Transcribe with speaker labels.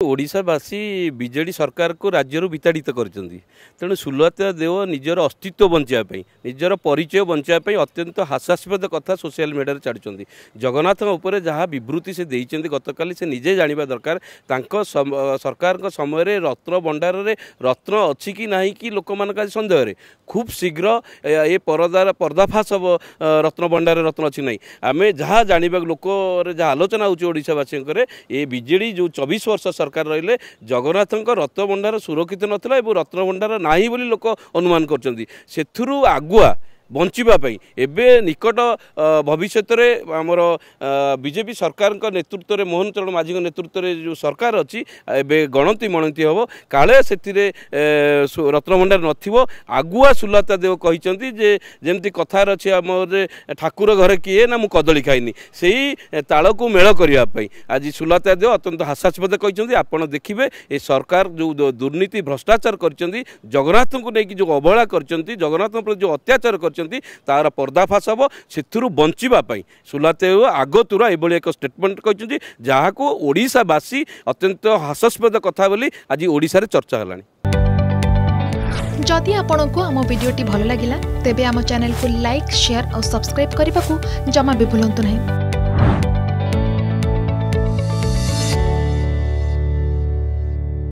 Speaker 1: ओडिशावासी BJD सरकार को राज्य विताड़ित कर तेणु सुलता देव निजर अस्तित्व बचापी निजर परिचय बचापी अत्यंत हास्यास्पद कथा सोशल मीडिया छाड़ी जगन्नाथ उपर जहाँ विवृत्ति से देते गतकाली से निजे जाना दरकार सरकार समय रत्न भंडार रत्न अच्छी कि ना कि लोक मान सन्देह खूब शीघ्र ये पर्दाफाश हम रत्न भंडार रत्न अच्छी ना आम जहाँ जाना लोक जहाँ आलोचना होशावासी ये बीजेडी जो 24 वर्ष सरकार रहिले जगन्नाथ रत्न भंडार सुरक्षित नथिला एवं रत्न भंडार नाही बोली लोक अनुमान करछन्ती आगुआ बंचापी एवं निकट भविष्य आमर बीजेपी सरकार नेतृत्व में मोहन चरण माझी नेतृत्व में जो सरकार अच्छी एवं गणति मणति हम काले से रत्न भंडार नथिबो आगुआ सुलता देव कहते जमती कथार अच्छे आम ठाकुर घर किए ना मु कदली खाइनी से ताल को मेल करने आज सुलता देव अत्यंत हास्यास्पद कहते आपड़ देखिए ये सरकार जो दुर्नीति भ्रष्टाचार कर जगन्नाथ को लेकिन जो अवहेला कर जगन्नाथ पर जो अत्याचार कर तार पर्दाफाश हम से बचापी सुलता आगतुरा ये एक स्टेटमेंट कहते जहाँ को ओडिशावासी अत्यंत हास्यास्पद कथा बोली आज ओडिशा रे चर्चा है।
Speaker 2: जदि आपंक आम भिडी भल लगा तेब आम चैनल को लाइक शेयर और सब्सक्राइब करने को जमा भी भूलु नहीं।